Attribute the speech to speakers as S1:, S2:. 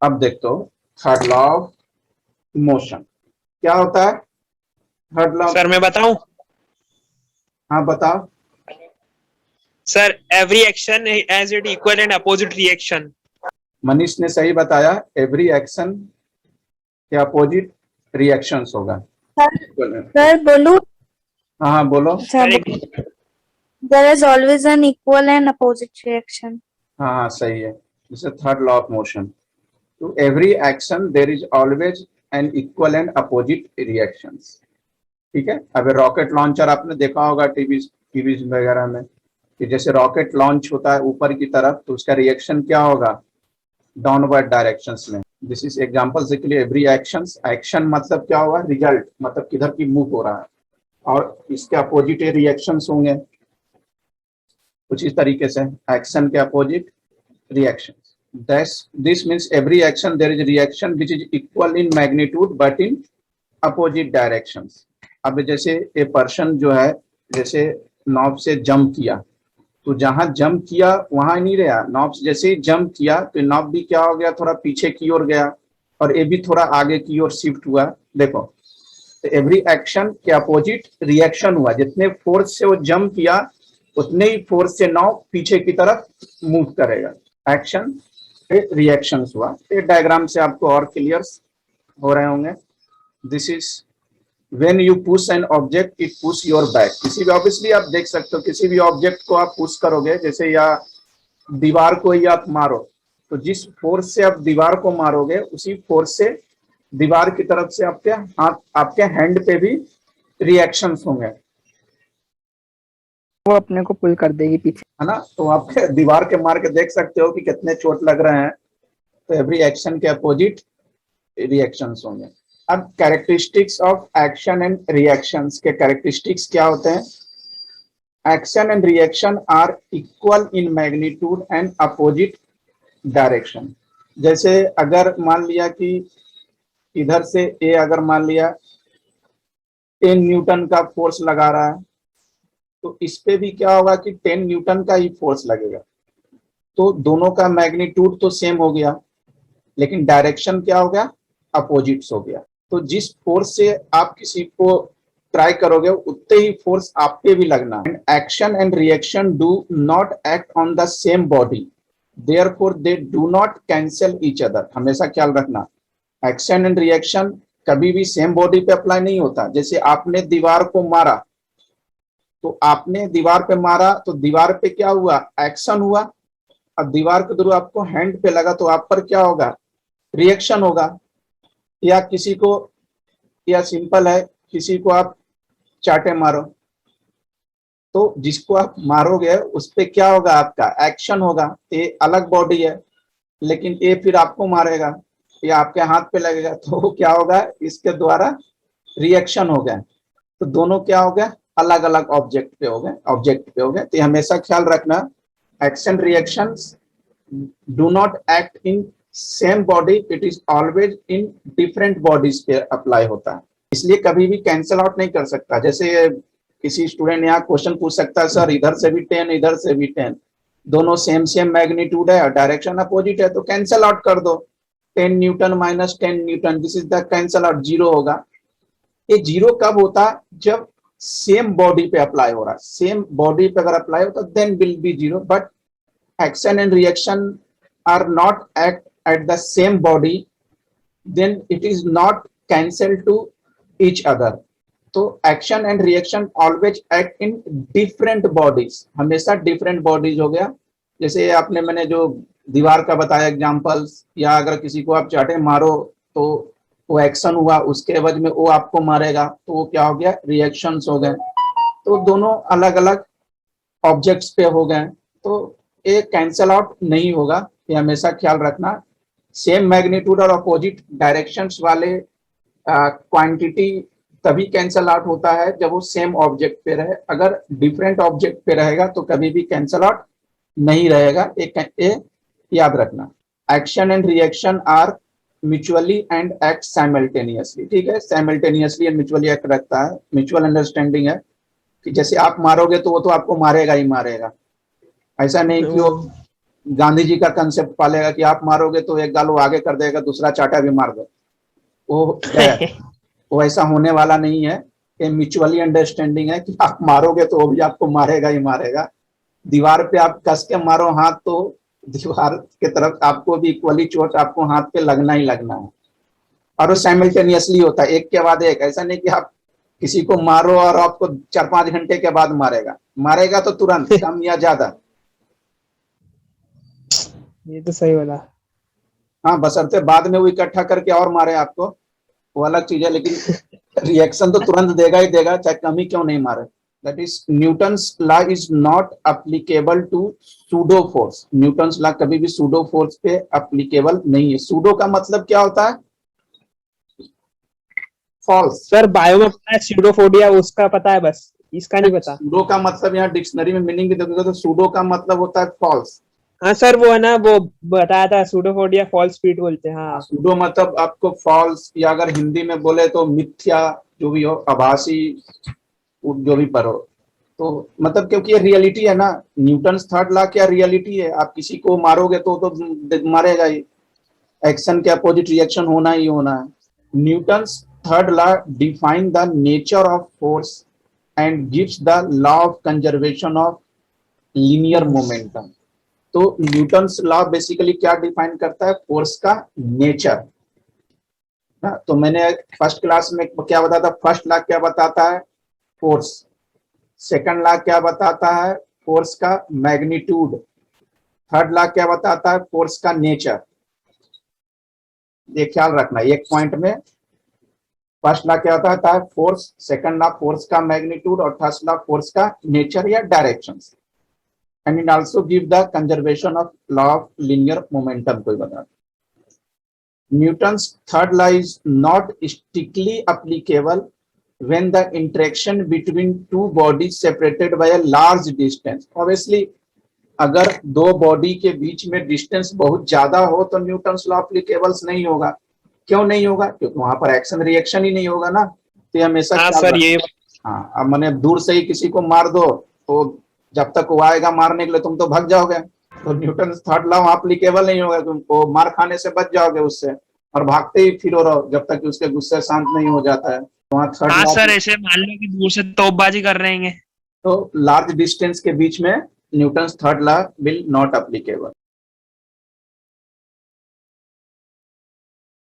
S1: अब देखते हो थर्ड लॉ ऑफ मोशन क्या होता है। थर्ड लॉ,
S2: सर मैं बताऊं?
S1: हाँ बताओ।
S2: Sir every action has it equal and opposite reaction.
S1: Manish ने सही बताया, एवरी एक्शन के अपोजिट रिएक्शंस होगा।
S3: सर बोलूं?
S1: हाँ हाँ बोलो।
S3: अच्छा, there is always an equal and opposite reaction.
S1: हाँ हाँ सही है, this is third law of motion. To every action there is always an equal and opposite reactions. ठीक है। अब रॉकेट लॉन्चर आपने देखा होगा टीवी टीवी वगैरह में, कि जैसे रॉकेट लॉन्च होता है ऊपर की तरफ तो उसका रिएक्शन क्या होगा, डाउनवर्ड डायरेक्शंस में। दिस इज एग्जांपल्स के लिए एवरी एक्शंस, एक्शन मतलब क्या हुआ, रिजल्ट मतलब किधर की मूव हो रहा है, और इसके अपोजिट रिएक्शंस होंगे कुछ इस तरीके से, एक्शन के opposite reaction. This means every action there is reaction which is equal in magnitude but in opposite directions. अब जैसे ए पर्सन जो है, जैसे नॉब से जंप किया, तो जहां जंप किया वहां नहीं रहा, नॉब जैसे ही जंप किया तो नॉब भी क्या हो गया, थोड़ा पीछे की ओर गया, और ये भी थोड़ा आगे की ओर शिफ्ट हुआ। देखो, तो एवरी एक्शन के अपोजिट रिएक्शन हुआ, जितने फोर्स से वो जंप किया उतने ही फोर्स से नॉब पीछे की तरफ मूव करेगा। एक्शन रिएक्शन हुआ। ये डायग्राम से आपको और क्लियर हो रहे होंगे। This is when you push an object it push your back. किसी भी, ऑब्वियसली आप देख सकते हो, किसी भी ऑब्जेक्ट को आप पुश करोगे, जैसे या दीवार को ही आप मारो, तो जिस फोर्स से आप दीवार को मारोगे उसी फोर्स से दीवार की तरफ से आपके हाथ, आपके हैंड पे भी रिएक्शंस होंगे,
S4: वो अपने को पुल कर देगी पीछे,
S1: है ना। तो आप दीवार के मार के देख सकते हो कि कितने चोट लग रहे हैं। तो एवरी एक्शन के अपोजिट रिएक्शंस होंगे। अब characteristics of action and reactions के कैरेक्टरिस्टिक्स क्या होते हैं। Action and reaction are equal in magnitude and opposite direction. जैसे अगर मान लिया कि इधर से ए, अगर मान लिया 10 न्यूटन का फोर्स लगा रहा है, तो इस पे भी क्या होगा कि 10 न्यूटन का ही फोर्स लगेगा। तो दोनों का मैग्नीट्यूड तो सेम हो गया, लेकिन डायरेक्शन क्या हो गया, अपोजिट्स हो गया। तो जिस फोर्स से आप किसी को ट्राई करोगे उतने ही फोर्स आप पे भी लगना है। Action and reaction do not act on the same body, therefore they do not cancel each other. हमेशा ख्याल रखना, एक्शन एंड रिएक्शन कभी भी सेम बॉडी पे अप्लाई नहीं होता। जैसे आपने दीवार को मारा, तो आपने दीवार पे मारा तो दीवार पे क्या हुआ, एक्शन हुआ। अब दीवार के थ्रू आपको हैंड पे लगा तो आप पर क्या होगा, रिएक्शन होगा। या किसी को, या सिंपल है, किसी को आप चाटे मारो, तो जिसको आप मारोगे उस पे क्या होगा, आपका एक्शन होगा। ये अलग बॉडी है, लेकिन ये फिर आपको मारेगा या आपके हाथ पे लगेगा, तो क्या होगा, इसके द्वारा रिएक्शन हो गया। तो दोनों क्या हो गया, अलग अलग ऑब्जेक्ट पे हो गए। तो हमेशा ख्याल रखना, action reactions do not act in same body, it is always in different bodies पे अप्लाई होता है। इसलिए कभी भी कैंसिल आउट नहीं कर सकता। जैसे किसी स्टूडेंट यहाँ क्वेश्चन पूछ सकता है, सर इधर से भी 10 इधर से भी 10, दोनों सेम सेम मैग्नीट्यूड है और डायरेक्शन अपोजिट है, तो कैंसिल आउट कर दो। 10 Newton minus 10 Newton, this is the cancel out, zero होगा। ये जीरो कब होता है, जब सेम बॉडी पे अप्लाई हो रहा है। सेम बॉडी पे अगर अप्लाई होता then will be zero, but action and reaction are not act at the same body, then it is not cancel to each other. तो action and reaction always act in different bodies, हमेशा different bodies हो गया। जैसे आपने, मैंने जो दीवार का बताया एग्जांपल्स, या अगर किसी को आप चाटे मारो तो वो एक्शन हुआ, उसके एवज में वो आपको मारेगा, तो वो क्या हो गया, रिएक्शंस हो गए। तो दोनों अलग अलग ऑब्जेक्ट्स पे हो गए, तो ये कैंसल आउट नहीं होगा, ये हमेशा ख्याल रखना। सेम मैग्नीट्यूड और अपोजिट डायरेक्शंस वाले क्वांटिटी तभी कैंसल आउट होता है जब वो सेम ऑब्जेक्ट पे रहे। अगर डिफरेंट ऑब्जेक्ट पे रहेगा तो कभी भी कैंसल आउट नहीं रहेगा, ये याद रखना। Action and reaction are mutually and act simultaneously. ठीक है, साइमल्टेनियसली एंड म्यूचुअली एक्ट रखता है। म्यूचुअल अंडरस्टैंडिंग है कि जैसे आप मारोगे तो वो तो आपको मारेगा ही मारेगा, ऐसा नहीं कि वो गांधी जी का कंसेप्ट पालेगा कि आप मारोगे तो एक गाल वो आगे कर देगा, दूसरा चाटा भी मार दो, वो गया। वो ऐसा होने वाला नहीं है। ये म्यूचुअली अंडरस्टैंडिंग है कि आप मारोगे तो वो भी आपको मारेगा ही मारेगा। दीवार पे आप कस के मारो हाथ तो दीवार के तरफ आपको भी इक्वली चोट आपको हाथ पे लगना ही लगना है। और वो साइमल्टेनियसली होता है, एक के बाद एक। ऐसा नहीं कि आप किसी को मारो और आपको 4-5 घंटे के बाद मारेगा, मारेगा तो तुरंत, कम या ज्यादा।
S5: ये तो सही बोला।
S1: हाँ, बशर्ते बाद में वो इकट्ठा करके और मारे आपको, वो अलग चीज है, लेकिन रिएक्शन तो तुरंत देगा ही देगा, चाहे कम ही क्यों नहीं मारे। That is Newton's law is not applicable to pseudo force. Newton's law कभी भी सूडो फोर्स पे अप्लीकेबल नहीं है। सूडो का मतलब क्या होता है? फॉल्स।
S5: सर बायो में पता है स्यूडोफोबिया, उसका पता है, बस इसका नहीं पता।
S1: सूडो का मतलब यहाँ डिक्शनरी में मीनिंग भी देखोगे तो सूडो का मतलब होता है फॉल्स।
S5: हाँ सर, वो है ना, वो बताया था स्यूडोफोबिया फॉल्स स्पीड बोलते हैं। हाँ
S1: सूडो मतलब आपको फॉल्स, या अगर हिंदी में बोले तो मिथ्या, जो भी हो, आभासी, जो भी पर हो, तो मतलब क्योंकि ये रियलिटी है ना। न्यूटन्स थर्ड लॉ क्या रियलिटी है। आप किसी को मारोगे तो मारेगा ही, एक्शन के अपोजिट रिएक्शन होना ही होना है। Newton's third law define the nature of force and gives the law of conservation of linear momentum. तो न्यूटन्स लॉ बेसिकली क्या डिफाइन करता है? फोर्स का नेचर। तो मैंने फर्स्ट क्लास में क्या बताया था? फर्स्ट लॉ क्या बताता है? फोर्स। सेकंड लॉ क्या बताता है? फोर्स का मैग्नीट्यूड। थर्ड लॉ क्या बताता है? फोर्स का नेचर। ये ख्याल रखना एक पॉइंट में। फर्स्ट लॉ क्या होता है? फोर्स। सेकंड लॉ फोर्स का मैग्नीट्यूड, और थर्ड लॉ फोर्स का नेचर या directions. And it also give the conservation of law of linear momentum कोई बता। Newton's third law is not strictly applicable when the interaction between two bodies separated by a large distance. Obviously, अगर दो body के बीच में distance बहुत ज्यादा हो तो न्यूटन्स लॉ अप्लीकेबल्स नहीं होगा। क्यों नहीं होगा? क्योंकि वहां पर एक्शन रिएक्शन ही नहीं होगा ना। तो ये हमेशा
S2: हाँ
S1: ख्याल
S2: सर,
S1: रखना।
S2: ये
S1: हाँ, अब मैंने दूर से ही किसी को मार दो तो जब तक वो आएगा मारने के लिए तुम तो भाग जाओगे, तो न्यूटन थर्ड लॉ एप्लीकेबल नहीं होगा। तुमको मार खाने से बच जाओगे उससे, और भागते ही फिर रहो जब तक कि उसके गुस्से शांत नहीं हो जाता है। तो वहाँ थर्ड
S2: हाँ
S1: लॉ,
S2: सर, ऐसे मान लो कि दूर से तोपबाजी कर रहे हैं।
S1: तो लार्ज डिस्टेंस के बीच में Newton third law will not applicable.